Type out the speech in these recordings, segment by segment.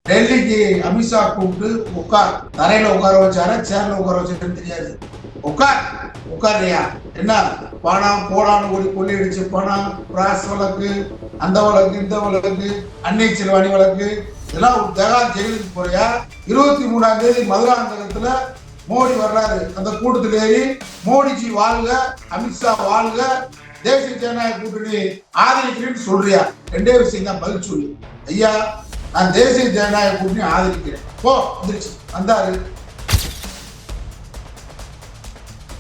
டெல்லிக்கு அமித்ஷா கூப்பிட்டு உட்கார், தரையில உட்கார வச்சாரா சேர்ல உட்கார வச்சாருன்னு தெரியாது. உட்கார்றியா என்ன பணம் கோடானு கோடி கொள்ளையடிச்சு பணம், பிராஸ் வழக்கு, அந்த வழக்கு, இந்த வழக்கு, அன்னை செல்வாணி வழக்கு, இதெல்லாம் ஒரு தகா ஜெயிலுக்கு போறியா? 23ஆம் தேதி மதுராந்தகத்துல மோடி வர்றாரு. அந்த கூட்டத்தில் ஏறி மோடிஜி வாழ்க, அமித்ஷா வாழ்க, தேசிய ஜனநாயக கூட்டணி ஆதரிக்கிறேன்னு சொல்றியா? ரெண்டே விஷயம் தான் பதில் சொல்லு. ஐயா, நான் தேசிய ஜனநாயக கூட்டணி ஆதரிக்கிறேன். போ வந்துருச்சு, வந்தாரு.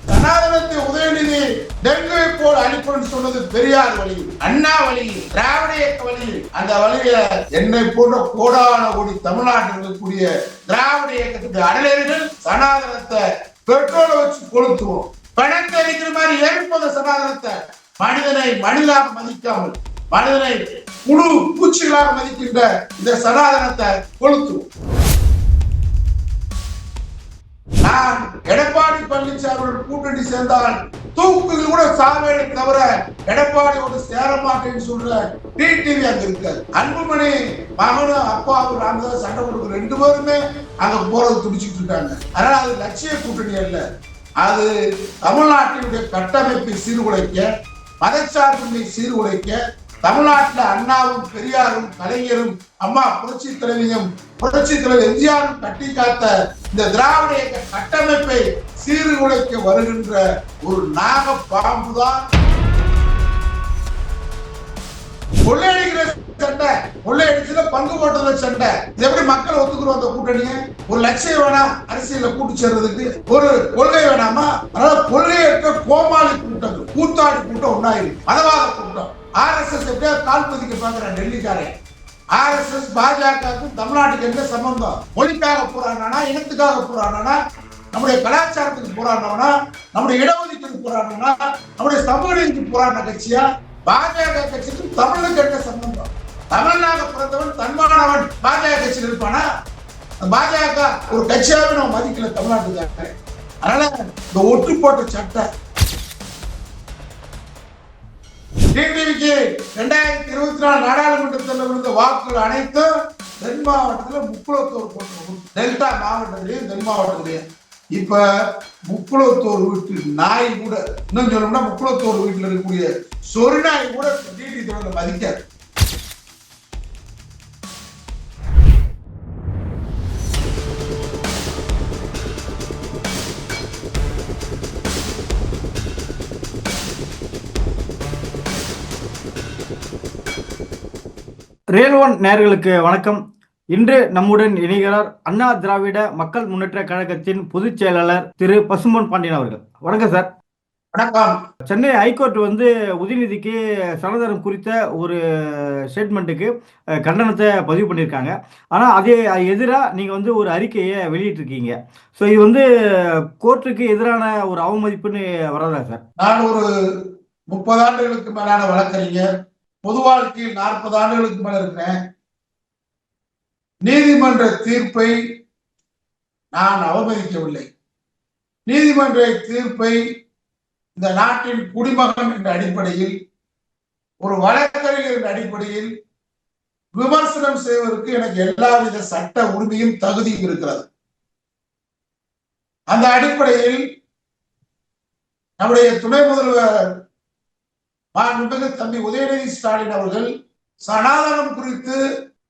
சனாதனத்தை உதயநிதி டெங்குவை போல் அழிப்புன்னு சொன்னது பெரியார் வழி, அண்ணா வழி, திராவிட இயக்க வழி. அந்த வழியில என்னை போன்ற கோடான கோடி தமிழ்நாட்டில் இருக்கக்கூடிய திராவிட இயக்கத்துக்கு அடலேறிகள் சனாதனத்தை பெட்ரோலை வச்சு கொளுத்துவோம். பணத்தை அடிக்கிற மாதிரி ஏற்பத சனாதனத்தை, மனிதனை மனிதனாக மதிக்காமல் மனிதனை புழு பூச்சிகளாக மதிக்கின்ற இந்த சனாதனத்தை கொளுத்துவோம். நான் எடப்பாடி பழனிசாமியோட கூட்டணி சேர்ந்தால் தூக்குகள் கூட சாவேனை தவிர எடப்பாடியோட சேர மாட்டேன்னு சொல்ற டிடிவி அங்க இருக்காரு. அன்புமணி மகனும் அப்பாவும் ராமதாஸ் சண்டை கொடுக்குற 2 பேருமே அங்க போறது துடிச்சுட்டு இருக்காங்க. அதனால அது லட்சிய கூட்டணி அல்ல. அது தமிழ்நாட்டினுடைய கட்டமைப்பை சீர்குலைக்க, மதச்சார்பின்மை சீர்குலைக்க, தமிழ்நாட்டில் அண்ணாவும் பெரியாரும் கலைஞரும் அம்மா புரட்சி தலைவியும் புரட்சி தலைவர் எம்ஜிஆரும் கட்டி காத்த இந்த திராவிட இயக்க கட்டமைப்பை சீர்குலைக்க வருகின்ற ஒரு நாக பாம்புதான் கொள்ளையடிக்கிற சண்டை. கொள்ளையடிச்சத பங்கு போட்டத சண்டை. இது எப்படி மக்கள் ஒத்துக்கிறோம்? அந்த கூட்டணியை ஒரு லட்சியம் வேணாம், அரசியல கூட்டு சேர்றதுக்கு ஒரு கொள்கை வேணாமா? அதனால கொள்கையற்ற கோமாளி கூட்டம், கூத்தாடி கூட்டம் ஒன்னாயிருக்கு. மதவாத கூட்டம். RSS எப்படியா கால் பதிக்க பாக்குறேன் டெல்லிக்காரன். RSS பாஜகவுக்கும் தமிழ்நாட்டுக்கு என்ன சம்பந்தம்? மொழிக்காக போராடினா, இனத்துக்காக போராடினா, நம்முடைய கலாச்சாரத்துக்கு போராடினா, நம்முடைய இடஒதுக்கீடு போராடினா, நம்முடைய சமூக நீதிக்கு போராடின கட்சியா? பாஜக கட்சிக்கும் தமிழுக்கு என்ன சம்பந்தம்? தமிழ்நாக பிறந்தவன் தன்மானவன் பாஜக கட்சியில் இருப்பானா? பாஜக ஒரு கட்சியாவே நம்ம மதிக்கல தமிழ்நாட்டுக்காக. அதனால இந்த ஒட்டு போட்ட சட்டை டிடிவிக்கு 2024 நாடாளுமன்றத்தில் விழுந்த வாக்குகள் அனைத்தும் தென் மாவட்டத்தில் முக்குளத்தூர் போட்டு, டெல்டா மாவட்டத்திலேயும் தென் மாவட்டத்திலேயும். இப்ப முக்குளத்தூர் வீட்டு நாய் கூட, இன்னும் சொல்லணும்னா முக்குளத்தூர் வீட்டில் இருக்கக்கூடிய சொறி நாய் கூட டிடி தொடர்ந்து மதிக்காது. ரியல் ஒன் நேயர்களுக்கு வணக்கம். இன்று நம்முடன் இணைகிறார் அண்ணா திராவிட மக்கள் முன்னேற்ற கழகத்தின் பொதுச் செயலாளர் திரு பசும்பொன் பாண்டியன் அவர்கள். வணக்கம் சார். வணக்கம். சென்னை ஹைகோர்ட் உதயநிதிக்கு சனாதனம் குறித்த ஒரு ஸ்டேட்மெண்ட்டுக்கு கண்டனத்தை பதிவு பண்ணியிருக்காங்க. ஆனால் அதே எதிராக நீங்கள் ஒரு அறிக்கையை வெளியிட்டிருக்கீங்க. ஸோ இது கோர்ட்டுக்கு எதிரான ஒரு அவமதிப்புன்னு வராதா சார்? நான் ஒரு 30 ஆண்டுகளுக்கு மேலான வழக்கறிஞர், பொது வாழ்க்கையில் 40 ஆண்டுகளுக்கு மேல இருக்கிறேன். நீதிமன்ற தீர்ப்பை நான் அவமதிக்கவில்லை. நீதிமன்ற தீர்ப்பை இந்த நாட்டின் குடிமகன் என்ற அடிப்படையில், ஒரு வழக்கறிஞர் என்ற அடிப்படையில் விமர்சனம் செய்வதற்கு எனக்கு எல்லாவித சட்ட உரிமையும் தகுதியும் இருக்கிறது. அந்த அடிப்படையில் நம்முடைய துணை முதல்வர் மாண்புமிகு தம்பி உதயநிதி ஸ்டாலின் அவர்கள் சனாதனம் குறித்து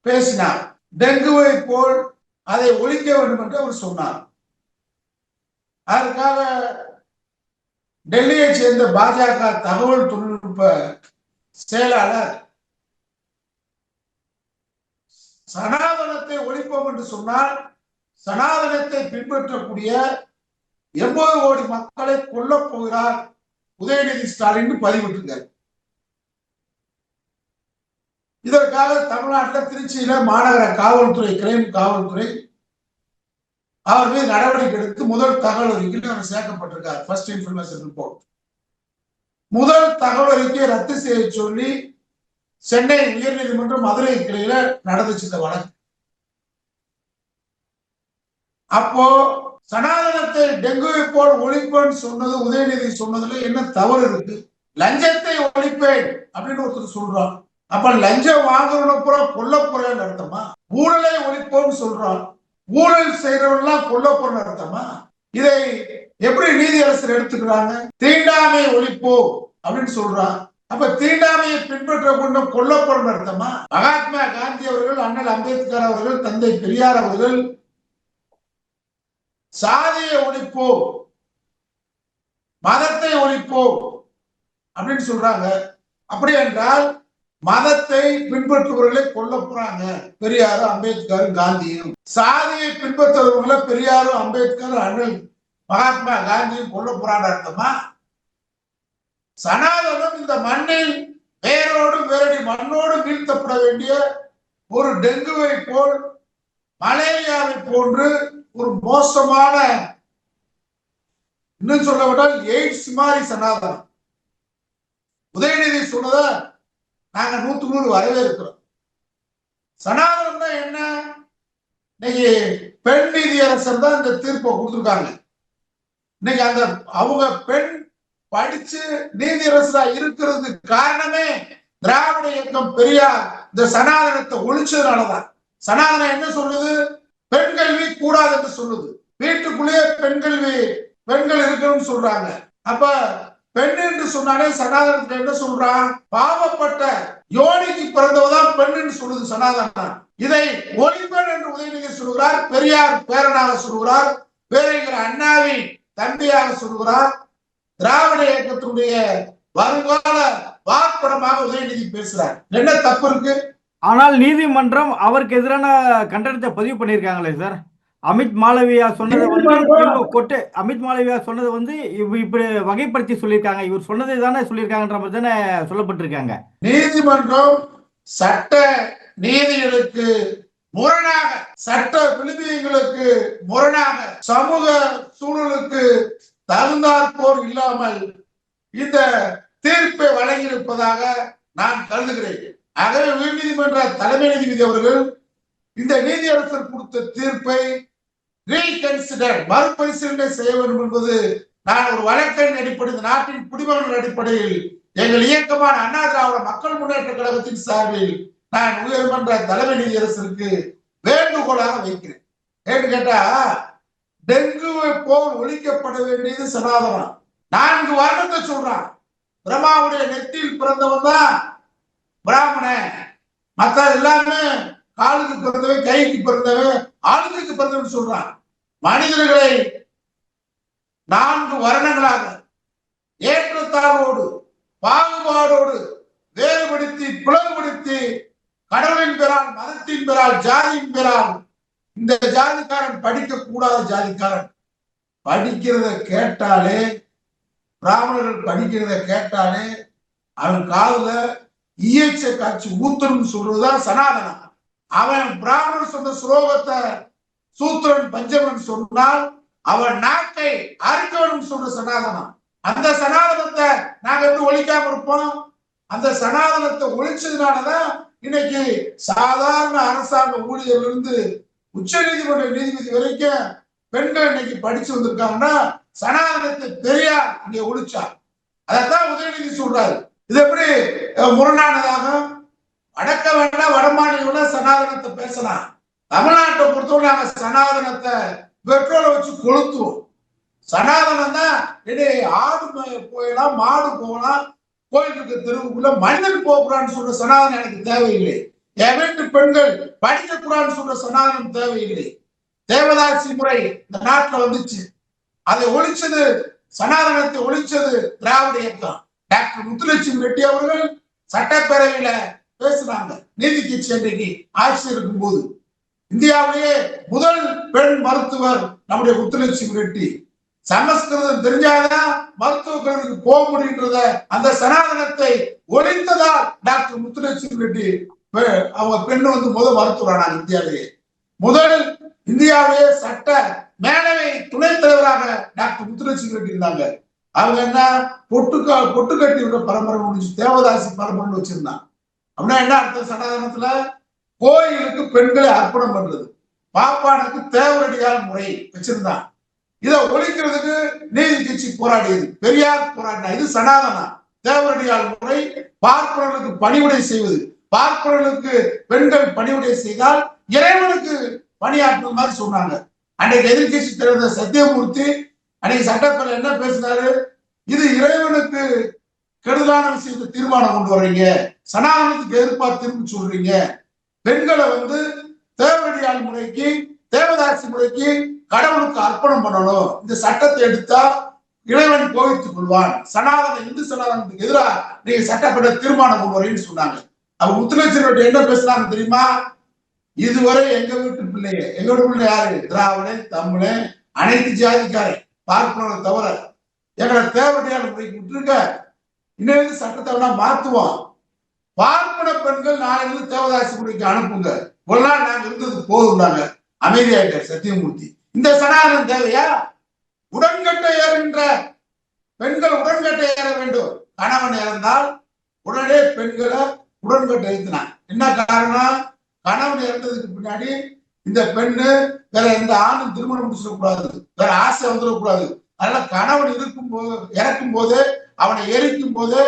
பேசினார். டெங்குவை போல் அதை ஒழிக்க வேண்டும் என்று அவர் சொன்னார். அதற்காக டெல்லியை சேர்ந்த பாஜக தகவல் தொழில்நுட்ப செயலாளர் சனாதனத்தை ஒழிப்போம் என்று சொன்னால் சனாதனத்தை பின்பற்றக்கூடிய 80 கோடி மக்களை கொல்லப் போகிறார் உதயநிதி ஸ்டாலின் பதிவிட்டிருக்கார். இதற்காக தமிழ்நாட்டில் திருச்சியில மாநகர காவல்துறை, கிரைம் காவல்துறை அவர் மீது நடவடிக்கை எடுத்து முதல் தகவல் அறிக்கையில் அவர் சேர்க்கப்பட்டிருக்கார். First information report. முதல் தகவல் அறிக்கையை ரத்து செய்ய சொல்லி சென்னை உயர்நீதிமன்றம் மதுரை கிளையில நடந்துச்சு இந்த வழக்கு. அப்போ சனாதனத்தை டெங்குவை போல் ஒழிப்பேன்னு சொன்னது உதயநிதி சொன்னதுல என்ன தவறு இருக்கு? லஞ்சத்தை ஒழிப்பேன் அப்படின்னு ஒருத்தர் சொல்றான். அப்ப லஞ்சம் வாங்குறவன பூரா கொல்ல போறேன்னு அர்த்தமா? ஊழலை ஒழிப்போம் சொல்றோம். ஊழல் செய்யறவெல்லாம் கொல்லப்போற அர்த்தமா? இதை எப்படி நீதியரசர் எடுத்துக்கிறாங்க? தீண்டாமை ஒழிப்போ அப்படின்னு சொல்றான். அப்ப தீண்டாமையை பின்பற்ற கொண்டு கொல்லப்படும் அர்த்தமா? மகாத்மா காந்தி அவர்கள், அண்ணல் அம்பேத்கர் அவர்கள், தந்தை பெரியார் அவர்கள் சாதியை ஒழிப்போ, மதத்தை ஒழிப்போ அப்படின்னு சொல்றாங்க. அப்படி என்றால் மதத்தை பின்பற்றுபவர்களை கொல்ல போறாங்க. பெரியாரும் அம்பேத்கரும் காந்தியும். சாதியை பின்பற்றுபவர்களை பெரியாரும் அம்பேத்கர், அண்ணல் மகாத்மா காந்தியும் கொல்ல போறாங்க அர்த்தமா? சனாதனம் இந்த மண்ணில் வேரோடு வேரடி மண்ணோடு வீழ்த்தப்பட வேண்டிய ஒரு டெங்குவை போல், மலேரியாவை போன்று ஒரு மோசமான, இன்னும் சொல்லப்பட்டால் எய்ட்ஸ் மாதிரி சனாதனம். உதயநிதி சொன்னத நாங்க 100% வரவேற்கிறோம். சனாதனம்னா என்ன? இன்னைக்கு பெண் நீதியரசர் தான் இந்த தீர்ப்பை கொடுத்திருக்காங்க. இன்னைக்கு அந்த அவங்க பெண் படிச்சு நீதியரசரா இருக்கிறதுக்கு காரணமே திராவிட இயக்கம், பெரியார் இந்த சனாதனத்தை ஒழிச்சதுனாலதான். சனாதனம் என்ன சொல்லுது? பெண் கல்வி கூடாது என்று சொல்லுது. வீட்டுக்குள்ளேயே பெண்கள் இருக்கணும்னு சொல்றாங்க. அப்ப பெண் என்று சொன்னாலே சனாதனத்துல என்ன சொல்றான்? பாவப்பட்ட யோனிக்கு பிறந்தவதான் பெண் என்று சொல்லுது சனாதனம். இதை ஒளிபெண் என்று உதயநிதி சொல்கிறார், பெரியார் பேரனாக சொல்கிறார், பேரறிஞர் அண்ணாவின் தந்தையாக சொல்கிறார். திராவிட இயக்கத்தினுடைய வருங்கால வார்ப்படமாக உதயநிதி பேசுறார். என்ன தப்பு இருக்கு? ஆனால் நீதிமன்றம் அவருக்கு எதிரான கண்டனத்தை பதிவு பண்ணியிருக்காங்களே சார். அமித் மாளவியா சொன்னதை வந்து இப்படி வகைப்படுத்தி சொல்லியிருக்காங்க. இவர் சொன்னதை தானே சொல்லியிருக்காங்கன்ற மாதிரி தானே சொல்லப்பட்டிருக்காங்க. நீதிமன்றம் சட்ட நீதிகளுக்கு முரணாக, சட்ட விழுமியங்களுக்கு முரணாக, சமூக சூழலுக்கு தகுந்தாற்போர் இல்லாமல் இந்த தீர்ப்பை வழங்கியிருப்பதாக நான் கருதுகிறேன். ஆகவே உயர்நீதிமன்ற தலைமை நீதிபதி அவர்கள் இந்த நீதியரசர் கொடுத்த தீர்ப்பை ரீகன்சிடர், மறுபரிசீலனை செய்ய வேண்டும் என்பது நான் ஒரு வழக்கின் அடிப்படையில், நாட்டின் குடிமகன் அடிப்படையில் எங்கள் இயக்கமான அண்ணா திராவிட மக்கள் முன்னேற்ற கழகத்தின் சார்பில் நான் உயர்மன்ற தலைமை நீதியரசருக்கு வேண்டுகோளாக வைக்கிறேன். ஏன்னு கேட்டா, டெங்குவை போல் ஒழிக்கப்பட வேண்டியது சனாதனம். 4 வருடத்தை சொல்றான். பிரம்மாவுடைய நெத்தியில் பிறந்தவன் தான் பிராமணன். மற்ற எல்லாமே காலுக்கு பிறந்தவன், கைக்கு பிறந்தவன், ஆளுக்கு பிறந்தவன் சொல்றான். மனிதர்களை 4 வருடங்களாக ஏற்றத்தாழ்வோடு, பாகுபாடோடு வேறுபடுத்தி, பிளவுபடுத்தி, கடவுளின் பெறால், மதத்தின் பெறால், ஜாதியின் பெறால், இந்த ஜாதிக்காரன் படிக்க கூடாத ஜாதிக்காரன், படிக்கிறத கேட்டாலே, பிராமணர்கள் படிக்கிறத கேட்டாலே அவன் காதுல ஈயச்ச காட்சி ஊத்தணும் சொல்றதுதான் சனாதனம். அவன் பிராமணன் சொன்ன ஸ்லோகத்தை சூத்திரன் பஞ்சமன் சொன்னால் அவன் நாக்கை அறுக்கணும் சொல்ற சனாதனம். அந்த சனாதனத்தை நாங்க எப்படி ஒழிக்காம இருப்போம்? அந்த சனாதனத்தை ஒழிச்சதுனாலதான் இன்னைக்கு சாதாரண அரசாங்க ஊழியர்கள் இருந்து உச்ச நீதிமன்ற நீதிபதி வரைக்கும் பெண்கள் இன்னைக்கு படிச்சு வந்திருக்காங்கன்னா சனாதனத்தை பெரியார் இங்க ஒழிச்சார். அதைத்தான் உதயநிதி சொல்றாரு. இது எப்படி முரணானதாக? வடக்க வேண்டாம், வடமாநில சனாதனத்தை பேசலாம். தமிழ்நாட்டை பொறுத்தவரை நாங்க சனாதனத்தை பெட்ரோலை வச்சு கொளுத்துவோம். சனாதனம் தான் ஆடு போயலாம், மாடு போகலாம், கோயிலுக்கு தெருவுக்குள்ள மனிதன் போகக்கூடாதுன்னு சொல்ற சனாதனம் எனக்கு தேவையில்லை. என் வீட்டு பெண்கள் படிக்க கூடாதுன்னு சொல்ற சனாதனம் தேவையில்லை. தேவதாசி முறை இந்த நாட்டுல வந்துச்சு. அதை ஒழிச்சது, சனாதனத்தை ஒழிச்சது திராவிட இயக்கம். டாக்டர் முத்துலட்சுமி ரெட்டி அவர்கள் சட்டப்பேரவையில பேசினாங்க. நீதி கட்சி அன்றைக்கு ஆட்சி இருக்கும் போது இந்தியாவிலேயே முதல் பெண் மருத்துவர் நம்முடைய முத்துலட்சுமி ரெட்டி. சமஸ்கிருதம் தெரிஞ்சாதான் மருத்துவ கல்விக்கு போக முடியுன்றத அந்த சனாதனத்தை ஒழித்ததால் டாக்டர் முத்துலட்சுமி ரெட்டி அவங்க பெண் வந்து முதல் மருத்துவரானாங்க. இந்தியாவிலேயே முதல் இந்தியாவிலேயே சட்ட மேலவை துணைத் தலைவராக டாக்டர் முத்துலட்சுமி ரெட்டி இருந்தாங்க. அவங்க என்ன பொட்டு கட்டி விட பரம்பரை முடிஞ்சு தேவதாசி பரம்பரை வச்சிருந்தாங்க. அப்படின்னா என்ன அர்த்தம்? சனாதனத்துல கோயிலுக்கு பெண்களை அர்ப்பணம் பண்றது, பாப்பானுக்கு தேவரடியார் முறை வச்சிருந்தான். இதை ஒழிக்கிறதுக்கு நீதி கட்சி போராடியது, பெரியார் போராடினா. இது சனாதனம். தேவரடியார் முறை, பார்ப்பவர்களுக்கு பணிவிடை செய்வது, பார்ப்பவர்களுக்கு பெண்கள் பணிவிடை செய்தால் இறைவனுக்கு பணியாற்றுற மாதிரி சொன்னாங்க. அன்றைக்கு எதிர்கட்சி தலைவர் சத்தியமூர்த்தி அன்னைக்கு சட்டப்பேரவை என்ன பேசினாரு? இது இறைவனுக்கு கெடுதலான விஷயத்தை தீர்மானம் கொண்டு வர்றீங்க, சனாதனத்துக்கு எதிர்ப்பா திரும்பி சொல்றீங்க, பெண்களை தேவடியாள் முறைக்கு தேவதாசி முறைக்கு கடவுளுக்கு அர்ப்பணம் பண்ணணும், இந்த சட்டத்தை எடுத்தா இறைவன் கோவித்துக் கொள்வான், சனாதன இந்து சனாதனத்துக்கு எதிராக நீங்க சட்டப்பேரவை தீர்மானம் கொண்டு வரீங்கன்னு சொன்னாங்க. அப்ப முத்துலட்சுமி என்ன பேசுனாங்க தெரியுமா? இதுவரை எங்க வீட்டு பிள்ளைங்க, எங்க வீட்டு பிள்ளை யாரு? திராவிடன், தமிழன், அனைத்து ஜாதிக்காரன், பார்ப்பனரை தவிர எங்களை தேவடியாள் முறைக்கு விட்டுருக்க, இன்னும் சட்டத்தை வேணா மாத்துவோம், பார்ப்பன பெண்கள் நாளைக்கு தேவதாசி முறைக்கு அனுப்புங்க, ஒரு நாள் நாங்க இருந்தது போதும்னாங்க. அமைதியாயிட்டார் சத்தியமூர்த்தி. இந்த சனாதனம் தேவையா? உடன்கட்டை ஏறுகின்ற பெண்கள் உடன்கட்டை ஏற வேண்டும். கணவன் இறந்தால் உடனே பெண்களை உடன்கட்டை ஏற்றினான். என்ன காரணம்? கணவன் இறந்ததுக்கு பின்னாடி இந்த பெண்ணு வேற எந்த ஆணும் திருமணம் முடிச்சிடக்கூடாது, வேற ஆசை வந்துடக்கூடாது. அதனால கணவன் இறக்கும் போது அவனை எரிக்கும் போது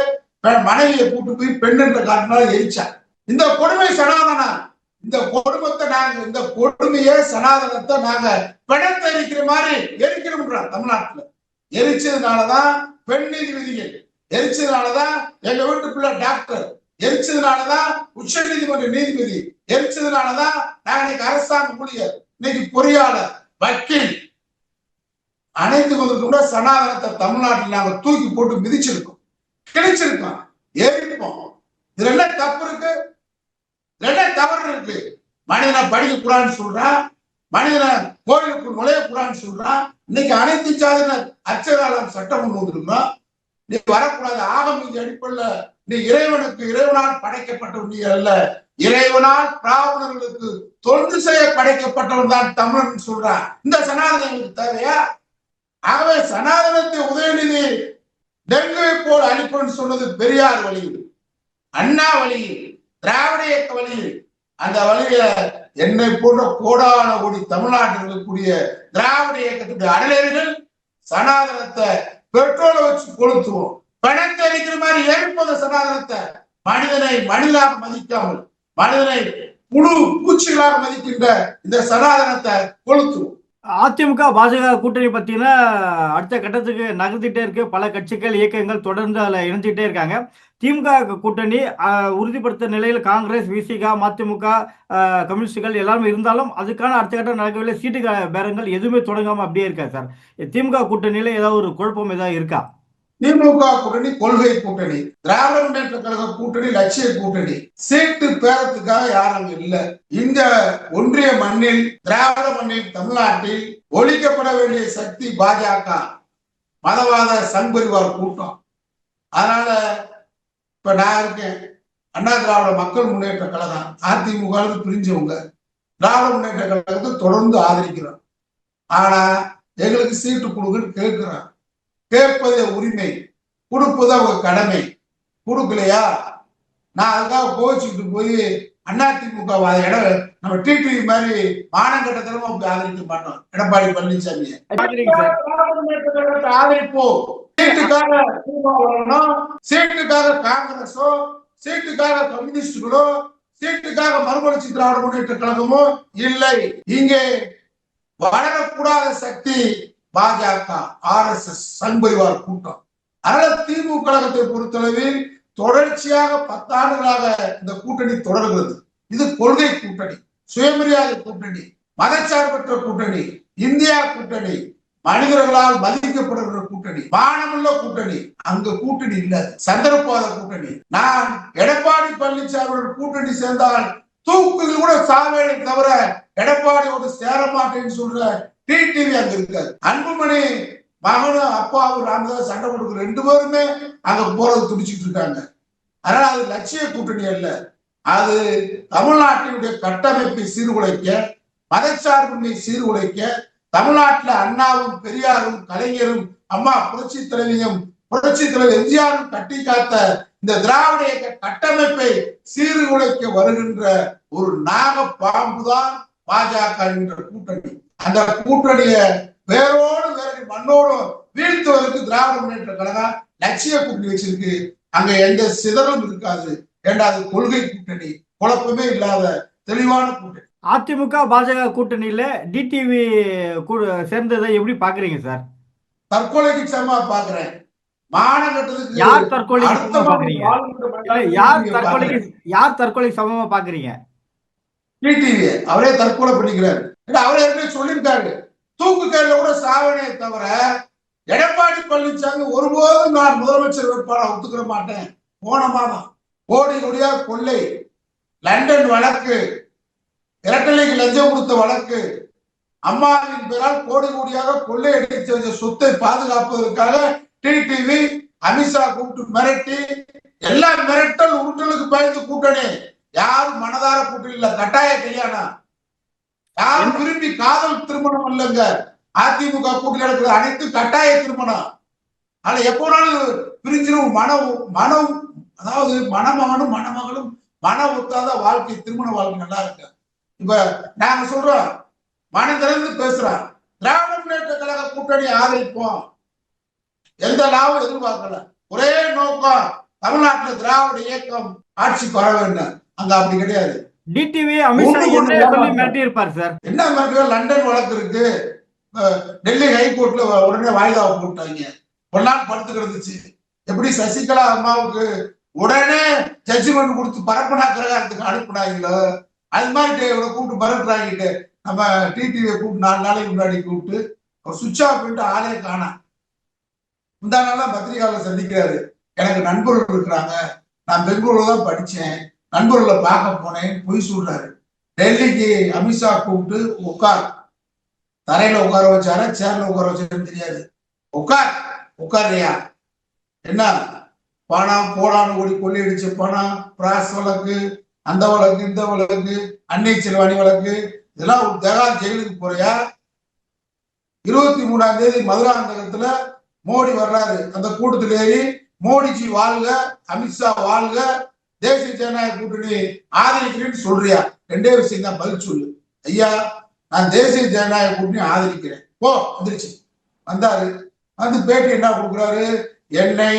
மனைவியை கூட்டு போய் பெண் என்ற காரணத்தால் எரிச்சான். இந்த கொடுமை சனாதனம். இந்த கொடுமையை சனாதனத்தை நாங்க பிணத்தை எரிக்கிற மாதிரி எரிக்கிறோம் தமிழ்நாட்டுல. எரிச்சதுனாலதான் பெண் நீதிபதிகள், எரிச்சதுனாலதான் எங்க வீட்டு பிள்ளை டாக்டர், எரிச்சதுனாலதான் உச்ச நீதிமன்ற நீதிபதி, எரிச்சதுனாலதான் நாங்க இன்னைக்கு அரசாங்க ஊழியர், இன்னைக்கு பொறியாளர், வக்கீல், அனைத்து கூட சனாதனத்தை தமிழ்நாட்டில் நாங்க தூக்கி போட்டு மிதிச்சிருக்கோம், கிழிச்சிருக்கோம், எரிப்போம். இதுல என்ன தப்பு இருக்கு? என்ன தவறு இருக்கு? மனிதனை படிக்க கூடாதுன்னு சொல்றான், மனிதனை கோயிலுக்கு நுழையக்கூடாதுன்னு சொல்றான். இன்னைக்கு அனைத்து சாதியினர் அச்சகாலம் சட்டம் கொண்டு வந்திருக்கிறோம். நீ வரக்கூடாது, ஆகம் மீது அடிப்படையில் நீ இறைவனால் படைக்கப்பட்டவன் நீ அல்ல, இறைவனால் பிராமணர்களுக்கு தொண்டு செய்ய படைக்கப்பட்டவன் தான் தமிழன் சொல்றான். இந்த சனாதனம் எங்களுக்கு தேவையா? ஆகவே சனாதனத்தை உதயநிதி டெங்குவை போல் அழிப்புன்னு சொன்னது பெரியார் வழியில், அண்ணா வழியில், திராவிட இயக்க வழியில். அந்த வழியில என்னை போன்ற கோடான கோடி தமிழ்நாட்டில் இருக்கக்கூடிய திராவிட இயக்கத்துடைய அடலேறிகள் சனாதனத்தை பெட்ரோலை வச்சு கொளுத்துவோம், பணத்தை அடிக்கிற மாதிரி எரிப்பத சனாதனத்தை. மனிதனை மனிதனாக மதிக்காமல் மனிதனை புழு பூச்சிகளாக மதிக்கின்ற இந்த சனாதனத்தை கொளுத்துவோம். அதிமுக பாஜக கூட்டணி பார்த்தீங்கன்னா அடுத்த கட்டத்துக்கு நகர்த்திட்டே இருக்கு. பல கட்சிகள் இயக்கங்கள் தொடர்ந்து அதில் இணைஞ்சிட்டே இருக்காங்க. திமுக கூட்டணி உறுதிப்படுத்த நிலையில் காங்கிரஸ், விசிக, மதிமுக, கம்யூனிஸ்டுகள் எல்லாமே இருந்தாலும் அதுக்கான அடுத்த கட்டம் நடக்கவில்லை. சீட்டு பேரங்கள் எதுவுமே தொடங்காம அப்படியே இருக்கா சார்? திமுக கூட்டணியில ஏதாவது ஒரு குழப்பம் ஏதாவது இருக்கா? திமுக கூட்டணி கொள்கை கூட்டணி, திராவிட முன்னேற்ற கழக கூட்டணி லட்சிய கூட்டணி. சீட்டு பேரத்துக்காக யாரும் இல்ல. இந்த ஒன்றிய மண்ணில், திராவிட மண்ணில், தமிழ்நாட்டில் ஒழிக்கப்பட வேண்டிய சக்தி பாஜக, மதவாத சங்பரிவார் கூட்டம். அதனால இப்ப நான் இருக்கேன், அண்ணா திராவிட மக்கள் முன்னேற்ற கழகம், அதிமுக பிரிஞ்சவங்க, திராவிட முன்னேற்ற கழகத்தை தொடர்ந்து ஆதரிக்கிறோம். ஆனா எங்களுக்கு சீட்டு கொடுக்குன்னு கேட்கிறோம். கேட்பது உரிமை, கொடுப்பது அவங்க கடமை. கொடுக்கலையா நான் அதுக்காக கோச்சிக்கிட்டு போய் அதிமுக இடம் நம்ம டிடிவி மாதிரி மானங்கட்டத்தனமா போய் ஆதரிக்க மாட்டோம். எடப்பாடி பழனிசாமி ஆதரிப்போம். சீட்டுக்காக வரணும், சீட்டுக்காக காங்கிரஸோ, சீட்டுக்காக கம்யூனிஸ்டுகளோ, சீட்டுக்காக மறுமலர்ச்சி திராவிட முன்னேற்ற கழகமோ இல்லை. இங்கே வளரக்கூடாத சக்தி பாஜக, RSS சங்பரிவார் கூட்டம். அதனால திமுக கழகத்தை பொறுத்தளவில் தொடர்ச்சியாக 10 ஆண்டுகளாக இந்த கூட்டணி தொடர்கிறது. இது கொள்கை கூட்டணி, சுயமரியாதை கூட்டணி, மதச்சார்பற்ற கூட்டணி, இந்தியா கூட்டணி, மனிதர்களால் மதிக்கப்படுகிற கூட்டணி, மானமுள்ள கூட்டணி. அங்க கூட்டணி இல்ல, சந்தர்ப்பாத கூட்டணி. நான் எடப்பாடி பழனிசாமி கூட்டணி சேர்ந்தால் தூக்குகள் கூட சாவேனை தவிர எடப்பாடியோடு சேர மாட்டேன்னு சொல்ற டிடிவி அங்க இருக்காரு. அன்புமணி மகனும் அப்பாவும் ராமதாஸ் சண்டை கொடுக்குற 2 பேருமே அங்க போறது துடிச்சிட்டு இருக்காங்க. அதனால அது லட்சிய கூட்டணி அல்ல. அது தமிழ்நாட்டினுடைய கட்டமைப்பை சீர்குலைக்க, மதச்சார்பின்மை சீர்குலைக்க, தமிழ்நாட்டில் அண்ணாவும் பெரியாரும் கலைஞரும் அம்மா புரட்சி தலைவியும் புரட்சி தலைவர் எம்ஜிஆரும் கட்டி காத்த இந்த திராவிட இயக்க கட்டமைப்பை சீர்குலைக்க வருகின்ற ஒரு நாக பாம்புதான் பாஜக என்ற கூட்டணி. அந்த கூட்டணிய வேரோடு மண்ணோடு வீழ்த்துவதற்கு திராவிட முன்னேற்ற கழகம் லட்சிய கூட்டணி வச்சிருக்கு. அங்க எந்த சிதறும் இருக்காது. 2வது கொள்கை கூட்டணி, குழப்பமே இல்லாத தெளிவான கூட்டணி. அதிமுக பாஜக கூட்டணியில டிடிவி சேர்ந்ததை எப்படி பாக்குறீங்க சார்? தற்கொலைக்கு சமமா பாக்குறேன். மானகட்டத்துக்கு யார் தற்கொலைக்கு சமமா அடுத்தவன் பாக்குறீங்க? இல்ல, வாழ்கின்ற பாக்குறேன். யார் தற்கொலைக்கு சமமா பாக்குறீங்க? டிடிவி அவரே தற்கொலை பண்ணிக்கிறாரு. அவரே ஏற்கனவே சொல்லியிருக்காரு, தூக்கு கையில கூட சாவனே தவிர எடப்பாடி பழனிசாமி ஒருபோதும் நான் முதலமைச்சர் வேட்பாளர் ஒத்துக்கிற மாட்டேன். போன மாதம் கோடி கோடியா கொள்ளை, லண்டன் வழக்கு, இரட்டலைக்கு லஞ்சம் கொடுத்த வழக்கு, அம்மாவின் பெயரால் கோடி கோடியாக கொள்ளை அடித்த சொத்தை பாதுகாப்பதற்காக டிடிவி அமித்ஷா கூப்பிட்டு மிரட்டி, எல்லா மிரட்டல் உருட்டலுக்கு பயந்து கூட்டணி. யாரும் மனதார கூட்டணி இல்ல, கட்டாய கல்யாணம். யாரும் விரும்பி காதல் திருமணம் இல்லைங்க. அதிமுக கூட்டணி நடக்கிற அனைத்து கட்டாய திருமணம். ஆனா எப்போனாலும் பிரிஞ்சிடும். மனம் அதாவது மணமகனும் மணமகளும் மன ஒத்தாத வாழ்க்கை, திருமண வாழ்க்கை நல்லா இருக்கு. இப்ப நாங்க சொல்றோம், மனம் திறந்து பேசுறோம், திராவிட முன்னேற்ற கழக கூட்டணி ஆதரிப்போம், எந்த லாபம் எதிர்பார்க்கல. ஒரே நோக்கம், தமிழ்நாட்டில் திராவிட இயக்கம் ஆட்சிக்கு வர வேண்டும். அங்க அப்படி கிடையாது. டிடிவி அமித்ஷா சொல்லி மிரட்டி இருப்பார் சார். என்ன மிரட்டு? லண்டன் வழக்கு இருக்கு, டெல்லி ஹைகோர்ட்ல உடனே வாய்தாவை போட்டாங்க. ஒரு நாள் படுத்து கிடந்துச்சு. எப்படி சசிகலா அம்மாவுக்கு உடனே ஜட்ஜ்மெண்ட் கொடுத்து பரப்பனா கிரகாரத்துக்கு அனுப்புனாங்களோ, அது மாதிரி கூப்பிட்டு மிரட்டுறாங்கிட்டு நம்ம டிடிவியை கூப்பிட்டு 4 நாளைக்கு முன்னாடி கூப்பிட்டு அவர் சுவிட்ச் ஆஃப் பண்ணிட்டு ஆளே காணா. இந்த நாள் பத்திரிகையாளர் சந்திக்கிறாரு, எனக்கு நண்பர்கள் இருக்கிறாங்க, நான் பெங்களூர்ல தான் படிச்சேன், நண்பர்களை பார்க்க போனேன், பொய் சொல்றாரு. டெல்லிக்கு அமித்ஷா கூப்பிட்டு உட்கார், தரையில உட்கார வச்சாரா சேர்ல உட்கார வச்சாருன்னு தெரியாது. உட்காரியா, என்ன பணம் போடான்னு ஓடி கொள்ளையடிச்ச பணம், பிராஸ் வழக்கு, அந்த வழக்கு, இந்த வழக்கு, அன்னை செல்வாணி வழக்கு, இதெல்லாம் ஒரு தேகால் ஜெயிலுக்கு போறியா? 23ஆம் தேதி மதுராந்தகத்துல மோடி வர்றாரு. அந்த கூட்டத்தில் ஏறி மோடிஜி வாழ்க, அமித்ஷா வாழ்க, தேசிய ஜனநாயக கூட்டணி ஆதரிக்கிறேன்னு சொல்றியா? 2 விஷயம் தான் பதில் சொல்லு. ஐயா, நான் தேசிய ஜனநாயக கூட்டணி ஆதரிக்கிறேன் போ. வந்துருச்சு. வந்தாரு, வந்து பேட்டி என்ன கொடுக்குறாரு, என்னை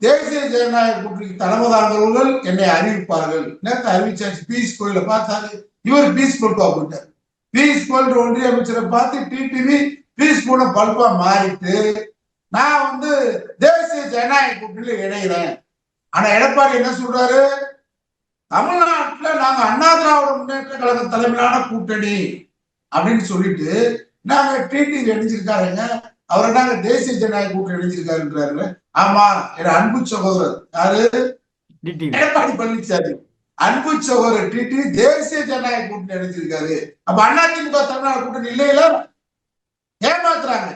தேசிய ஜனநாயக கூட்டணிக்கு தலைமை தாங்கவர்கள் என்னை அறிவிப்பார்கள். நேரத்தை அறிவிச்சாச்சு. பீஸ் கோயில பார்த்தாரு, இவர் பீஸ் கொல்பா போட்டார். பீஸ் கோயில் ஒன்றிய அமைச்சரை பார்த்து டிடிவி பீஸ் போன பல்பா மாறிட்டு, நான் வந்து தேசிய ஜனநாயக கூட்டணியில இணைகிறேன். ஆனா எடப்பாடி என்ன சொல்றாரு, தமிழ்நாட்டுல நாங்க அண்ணா திராவிட முன்னேற்ற கழக தலைமையிலான கூட்டணி அப்படின்னு சொல்லிட்டு நாங்க டிடிவி இணைஞ்சிருக்காருங்க. அவர் நாங்க தேசிய ஜனநாயக கூட்டணி இணைஞ்சிருக்காருன்றாரு. ஆமா, என் அன்பு சகோதரர் யாரு, எடப்பாடி பழனிசாமி அன்பு சகோதரர் டிடிவி தேசிய ஜனநாயக கூட்டணி இணைஞ்சிருக்காரு. அப்ப அதிமுக தமிழ்நாடு கூட்டணி இல்லையில ஏமாத்துறாங்க.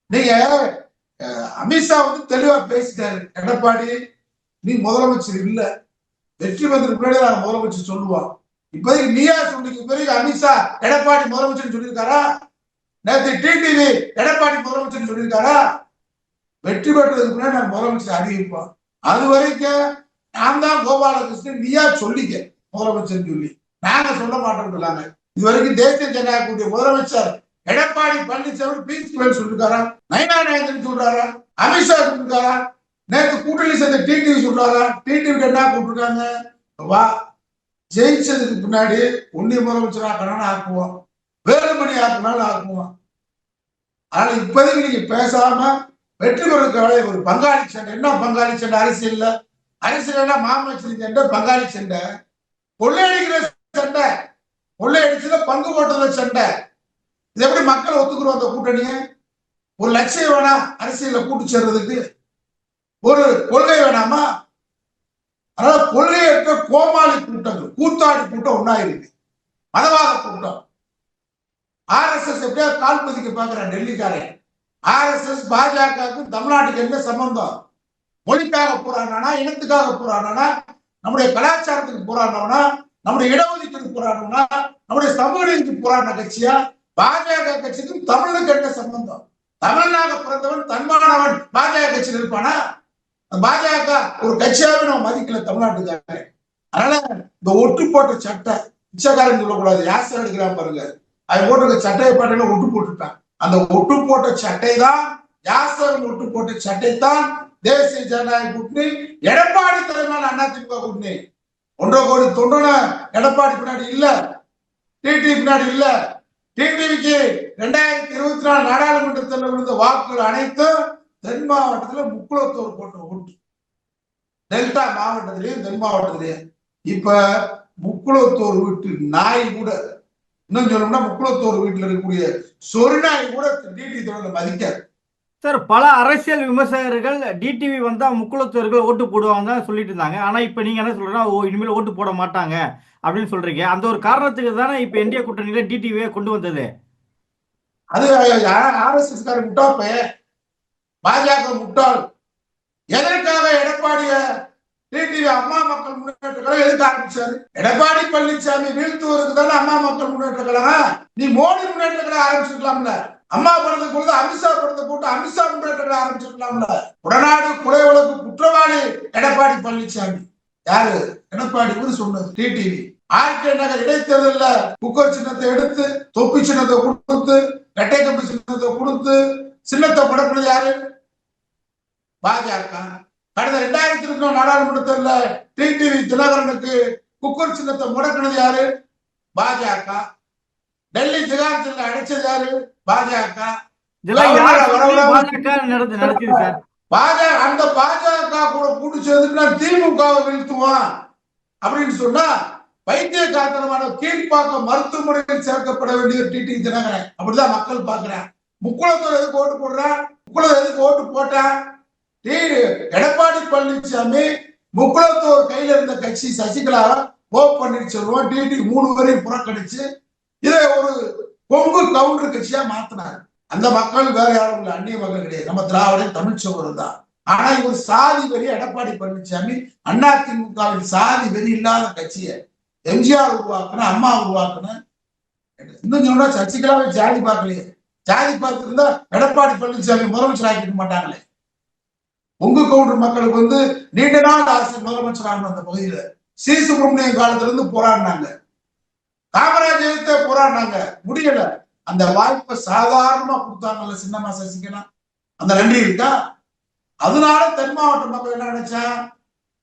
நீங்க அமித்ஷா வந்து தெளிவா பேசிட்டாரு, எடப்பாடி நீ முதலமைச்சர் இல்ல, வெற்றி பெறதுக்கு முன்னாடி நாங்க முதலமைச்சர் சொல்லுவோம். இப்போதைக்கு நீயா சொல்லிக்க. பிறகு அமித்ஷா எடப்பாடி முதலமைச்சர் சொல்லியிருக்காரா? நேற்று டிடிவி எடப்பாடி முதலமைச்சர் சொல்லியிருக்காரா? வெற்றி பெற்றதுக்கு முன்னாடி நான் முதலமைச்சர் அறிவிப்போம். அது வரைக்கும் நான் தான் கோபாலகிருஷ்ணன், நீயா சொல்லிக்க முதலமைச்சர் சொல்லி, நாங்க சொல்ல மாட்டோம். இது வரைக்கும் தேசிய ஜனநாயக கூட்டணி முதலமைச்சர் எடப்பாடி பழனிசாமி பீஸ் சொல்லிருக்காரா? நயனா நாயகன் சொல்றாரா? அமித்ஷா சொல்லிருக்காரா? நேற்று கூட்டணி சேர்ந்த டிடிவி சொல்றாரா? டிடிவி என்ன கூப்பிட்டுருக்காங்க, வா ஜெயிச்சதுக்கு பின்னாடி உன்னை முதலமைச்சர் ஆக்கணும்னு ஆக்குவோம், வேலுமணி ஆக்கணும்னு ஆக்குவோம். ஆனா இப்போதைக்கு நீங்க பேசாம வெற்றி பெறதுக்காக ஒரு பங்காளி சண்டை. என்ன பங்காளி சண்டை? அரசியல்ல அரசியல் மாமச்சரி சண்டை, பங்காளி சண்டை, கொள்ளையடிக்கிற சண்டை, கொள்ளையடிச்சத பங்கு போட்டத சண்டை. இது எப்படி மக்கள் ஒத்துக்குறோம்? அந்த கூட்டணிய ஒரு லட்சியம் வேணா அரசியல கூட்டு சேர்றதுக்கு, ஒரு கொள்கை வேணாமா? அதனால கொள்கையற்ற கோமாளி கூட்டங்கள், கூத்தாடி கூட்டம் ஒன்னா இருக்கு, மதவாத கூட்டம். RSS எப்படியா கால் பதிக்க பாக்குறேன் டெல்லிக்காரன். RSS பாஜகவுக்கும் தமிழ்நாட்டுக்கு என்ன சம்பந்தம்? மொழிக்காக போராடினா, இனத்துக்காக போராடினா, நம்முடைய கலாச்சாரத்துக்கு போராடினவனா, நம்முடைய இடஒதுக்கீடு போராடினா, நம்முடைய சமூக நீதிக்கு போராடின கட்சியா? பாஜக கட்சிக்கும் தமிழுக்கு என்ன சம்பந்தம்? தமிழ்நாக பிறந்தவன் தன்மானவன் பாஜக கட்சியில் இருப்பானா? பாஜக ஒரு கட்சியாவே நம்ம மதிக்கல தமிழ்நாட்டுக்காக. அதனால இந்த ஒட்டு போட்ட சட்டை, பிச்சைக்காரன் சொல்லக்கூடாது, யாசர் எடுக்கிறான் பாருங்க, அது போட்டு சட்டையை பாட்டில ஒட்டு போட்டுட்டான். அந்த ஒட்டு போட்ட சட்டை தான், யாசர் ஒட்டு போட்ட சட்டை தான் தேசிய ஜனநாயக கூட்டணி, எடப்பாடி தலைமையிலான அதிமுக கூட்டணி. 1.5 கோடி தொண்டன எடப்பாடி பின்னாடி இல்ல, டிடிவி பின்னாடி இல்ல. டிடிவிக்கு 2024 நாடாளுமன்ற தேர்தலில் விழுந்த வாக்குகள் அனைத்தும் தென் மாவட்டத்தில் முக்குளத்தூர் போட்ட ஓட்டு. டெல்டா மாவட்டத்திலேயும் தென் மாவட்டத்திலேயும் இப்ப முக்குளத்தூர் வீட்டு நாய் கூட, இன்னும் சொல்லணும்னா முக்குளத்தூர் வீட்டில் இருக்கக்கூடிய சொரிநாய் கூட டிடிவி தொடர்ல மதிக்காது. சார், பல அரசியல் விமர்சகர்கள் டிடிவி வந்தா முக்குளத்தூர்கள் ஓட்டு போடுவாங்க சொல்லிட்டு இருந்தாங்க. ஆனா இப்ப நீங்க என்ன சொல்றா, இனிமேல் ஓட்டு போட மாட்டாங்க அப்படின்னு சொல்றீங்க. அந்த ஒரு காரணத்துக்கு தானே இப்ப என்டிஏ கூட்டணியில டிடிவியை கொண்டு வந்தது. அது ஆர்எஸ்எஸ் கார முட்டாள் பையன், பாஜக முட்டாள். எதற்காக எடப்பாடிய டிடிவி அம்மா மக்கள் முன்னேற்ற கழகம் எதுக்கு ஆரம்பிச்சாரு? எடப்பாடி பழனிசாமி வீழ்த்துவதற்கு தானே அம்மா மக்கள் முன்னேற்ற கழகம். நீ மோடி முன்னேற்ற கழகம் ஆரம்பிச்சிருக்கலாம்ல. அம்மா படத்தை பொழுது அமித்ஷா படத்தை போட்டு அமித்ஷா முன்னேற்ற கழகம் ஆரம்பிச்சிருக்கலாம்ல. உடனாடு கொலை வழக்கு குற்றவாளி எடப்பாடி பழனிசாமி. யாரு? எடப்பாடி சொன்னது டிடிவி. ஆர்கே நகர் இடைத்தேர்தல குக்கர் சின்னத்தை எடுத்து, தொப்பி சின்னத்தை கொடுத்து, இரட்டை கம்பி சின்னத்தை கொடுத்து, சின்னத்தை படக்குறது யாரு? பாஜக. கடந்த 2024 நாடாளுமன்ற தேர்தலில் டிடிவி தினகரனுக்கு குக்கர் சின்னத்தை முடக்கினது யாரு? பாஜக. டெல்லி திகாரத்தில் அடைச்சது யாரு? பாஜக. அந்த பாஜக கூட கூட்டு சேர்ந்துட்டு திமுகவை வீழ்த்துவான் அப்படின்னு சொன்னா பைத்தியக்காரத்தனமான கீழ்ப்பாக்கம் மருத்துவமனையில் சேர்க்கப்பட வேண்டிய டிடிவி தினகரன். அப்படிதான் மக்கள் பாக்குறான். முக்குளத்தூர் எதுக்கு ஓட்டு போடுறான்? முக்குளத்தூர் எதுக்கு ஓட்டு போட்டான்? எடப்பாடி பழனிசாமி முக்குளத்தூர் கையில இருந்த கட்சி சசிகலா, ஓ பன்னீர்செல்வம், டிடி 3 பேரையும் புறக்கணிச்சு இதை ஒரு கொங்கு கவுண்டர் கட்சியா மாத்தினார். அந்த மக்கள் வேற யாரும் இல்ல, அந்நிய மக்கள் கிடையாது, நம்ம திராவிடன் தமிழ் சோழர் தான். ஆனா இவர் சாதி வெறி. எடப்பாடி பழனிசாமி அதிமுகவின் சாதி வெறி இல்லாத கட்சியை எம்ஜிஆர் உருவாக்குன, அம்மா உருவாக்குன. இன்னும் சொன்னா சசிகலாவை ஜாதி பார்க்கலையே. ஜாதி பார்த்திருந்தா எடப்பாடி பழனிசாமி முதலமைச்சர் ஆக்கிக்க மாட்டாங்களே. கொங்கு கவுண்டர் மக்களுக்கு நீண்ட நாள் ஆசை முதலமைச்சர் ஆகணும். அந்த பகுதியில சி சுப்பிரமணியம் காலத்துல இருந்து போராடினாங்க, காமராஜத்தை போராடினாங்க, முடியல. அந்த வாய்ப்பை சாதாரணமா கொடுத்தாங்கல்ல சின்னம்மா சசிகலா, அந்த நன்றி இருக்கா? அதனால தென் மாவட்ட மக்கள் என்ன நினைச்சா,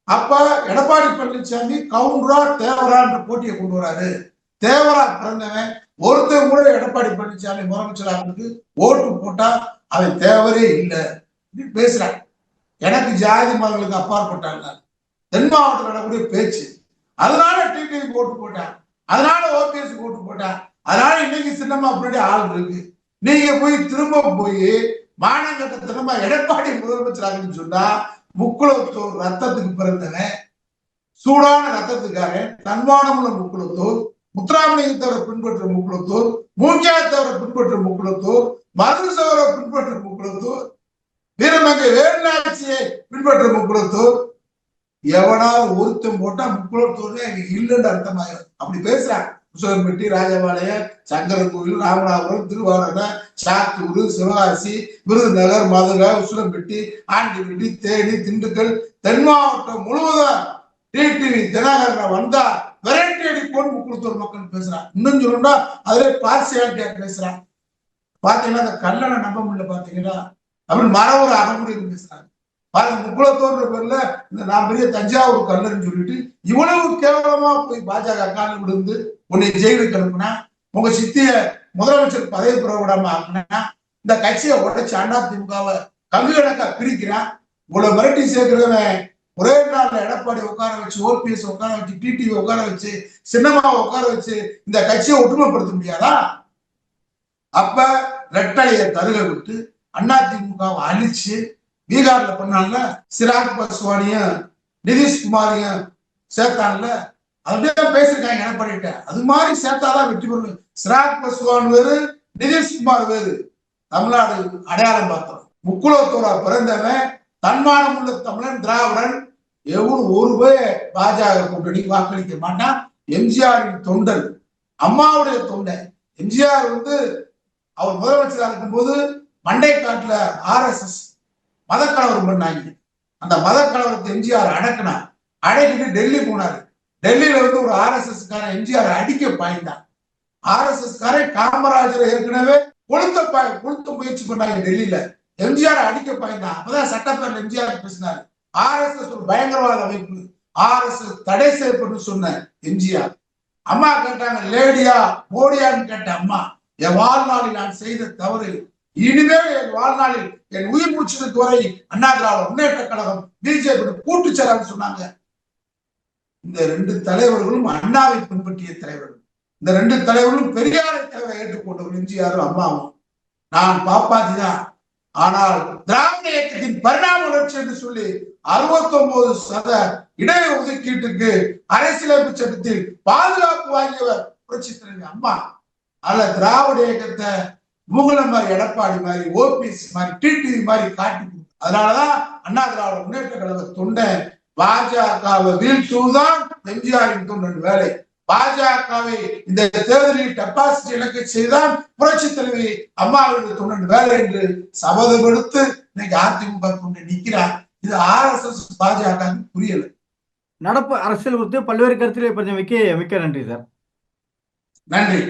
அப்ப எடப்பாடி பழனிசாமி கவுண்டரா தேவரா என்ற போட்டியை கொண்டு வராரு. தேவரா பிறந்தவன் ஒருத்தர் கூட எடப்பாடி பழனிசாமி முதலமைச்சராக ஓட்டு போட்டா அவன் தேவரே இல்லை பேசுறான். எனக்கு ஜாதி மதங்களுக்கு அப்பாற்பட்டாங்க தென் மாவட்டத்தில் நடக்கூடிய பேச்சு. அதனால டிடிவி ஓட்டு போட்டான், அதனால ஓபிஎஸ் ஓட்டு போட்டான். அதனால இன்னைக்கு சின்னம்மா அப்படி ஆள் இருக்கு. நீங்க திரும்ப போய் மாநகரத்தனமா எடப்பாடி முதலமைச்சராக சொன்னா, முக்குளத்தூர் ரத்தத்துக்கு பிறந்தவன், சூடான ரத்தத்துக்காரன், தன்மானமுள்ள முக்குளத்தூர், முத்துராமலிங்கத்தவரை பின்பற்ற முக்குளத்தூர், மூஞ்சாத்தவரை பின்பற்ற முக்குளத்தூர், மருதுசவரை பின்பற்ற முக்குளத்தூர், வீரமங்கை வேலுநாச்சியை பின்பற்ற முக்குளத்தூர். எவனாவது ஒருத்தம் போட்டா முக்குளத்தூர்ல இல்லைன்னு அர்த்தமாயிரும். அப்படி பேசுறான். உசலம்பட்டி, ராஜபாளையம், சங்கரன்கோவில், ராமநாதபுரம், திருவாரூர், சாத்தூர், சிவகாசி, விருதுநகர், மதுரை, உசிலம்பட்டி, ஆண்டிப்பட்டி, தேனி, திண்டுக்கல், தென் மாவட்டம் முழுவதும் டிடிவி தினகரன் வந்தா வெரைட்டி அடிப்போன்னு முக்குளத்தூர் மக்கள் பேசுறான். இன்னும் சொல்லணும்னா அதுல பார்சியாலிட்டியா பேசுறான். பாத்தீங்கன்னா அந்த கல்லணை நம்ப முடியல. பாத்தீங்கன்னா அப்படின்னு மரபுற அகமுறையில் பேசுறாங்க. முக்குளத்தோர் பேர்ல இந்த நான் பெரிய தஞ்சாவூர் கல்லன்னு சொல்லிட்டு இவ்வளவு கேவலமா போய் பாஜக காலில் விழுந்து உன்னை ஜெயிலுக்கு அனுப்புனா, உங்க சித்திய முதலமைச்சர் பதவி பெற விடாம ஆக்குனா, இந்த கட்சியை உடைச்சு அதிமுகவை கங்கு கணக்கா பிரிக்கிறான். இவ்வளவு மிரட்டி சேர்க்கிறவன் ஒரே நாள்ல எடப்பாடி உட்கார வச்சு, ஓபிஎஸ் உட்கார வச்சு, டிடிவி உட்கார வச்சு, சின்னம்மாவை உட்கார வச்சு இந்த கட்சியை ஒற்றுமைப்படுத்த முடியாதா? அப்ப ரெட்டலையை தருக விட்டு அதிமுகவை அழிச்சு பீகார்ல பண்ணாங்க. சிராக் பாஸ்வானியும் நிதிஷ்குமாரையும் சேர்த்தாங்கல்ல, அப்படியே பேசிருக்காங்க எடப்பாடிட்ட. அது மாதிரி சேர்த்தாதான் வெற்றி பெறும். சிராக் பாஸ்வான் வேறு, நிதிஷ்குமார் வேறு. தமிழ்நாடு அடையாளம் பார்த்தோம். முக்குளத்தூரா பிறந்தவன், தன்மானம் உள்ள தமிழன், திராவிடன். எவனும் ஒரு பேர் பாஜக கூட்டணி வாக்களிக்க மாட்டான். எம்ஜிஆரின் தொண்டன், அம்மாவுடைய தொண்டன். எம்ஜிஆர் அவர் முதலமைச்சராக இருக்கும்போது மண்டைக்காட்டுல RSS மதக்கலவரம் பண்ணாங்க. அந்த மதக்கலவரத்தை எம்ஜிஆர் அடக்கினார். அடக்கிட்டு டெல்லி போனாரு. டெல்லியில ஒரு RSS காரன் எம்ஜிஆர் அடிக்க பாய்ந்தான். RSS காரன் காமராஜரை ஏற்கனவே கொளுத்த முயற்சி பண்ணாங்க டெல்லியில. எம்ஜிஆர் அடிக்க பாய்ந்தான். அப்பதான் சட்டப்பேரவையில் எம்ஜிஆர் பேசினார். RSS ஒரு பயங்கரவாத அமைப்பு, RSS தடை செய்யப்படும் சொன்ன எம்ஜிஆர் அம்மா கேட்டாங்க லேடியா மோடியான்னு கேட்ட அம்மா, என் வாழ்நாளில் நான் செய்த தவறு, இனிமேல் என் வாழ்நாளில் என் உயிர் மூச்சிற்கு வரை அண்ணா திராவிட முன்னேற்ற கழகம் பிஜேபி கூட்டு செல்லான்னு சொன்னாங்க. இந்த ரெண்டு தலைவர்களும் அண்ணாவை பின்பற்றிய தலைவர்கள். இந்த ரெண்டு தலைவர்களும் பெரியாரை தலைவரை ஏற்றுக்கொண்டவர்கள், எம்ஜிஆரும் அம்மாவும். நான் பாப்பாத்தி தான். ஆனால் திராவிட இயக்கத்தின் பரிணாம வளர்ச்சி என்று சொல்லி 69% இடஒதுக்கீட்டுக்கு அரசியலமைப்பு சட்டத்தில் பாதுகாப்பு வாங்கியவர் புரட்சி தலைவி அம்மா. அல்ல திராவிட இயக்கத்தை முகல மாதிரி, எடப்பாடி மாதிரி, ஓபிஎஸ் மாதிரி, டிடிவி மாதிரி காட்டி. அதனாலதான் அண்ணா திராவிட முன்னேற்ற கழக தொண்டை பாஜகவை வீழ்த்துவதுதான் எம்ஜிஆரின் தொண்டன் வேலை. பாஜகவை இந்த தேர்தலில் டெபாசிட் இலக்கை செய்தான் புரட்சி தலைவி அம்மாவுடைய தொண்டன் வேலை என்று சபதம் எடுத்து இன்னைக்கு அதிமுக கொண்டு நிற்கிறார். இது RSS பாஜக புரியல. நடப்பு அரசியல் குறித்து பல்வேறு கருத்துக்களை கொஞ்சம் மிக்க நன்றி சார். நன்றி.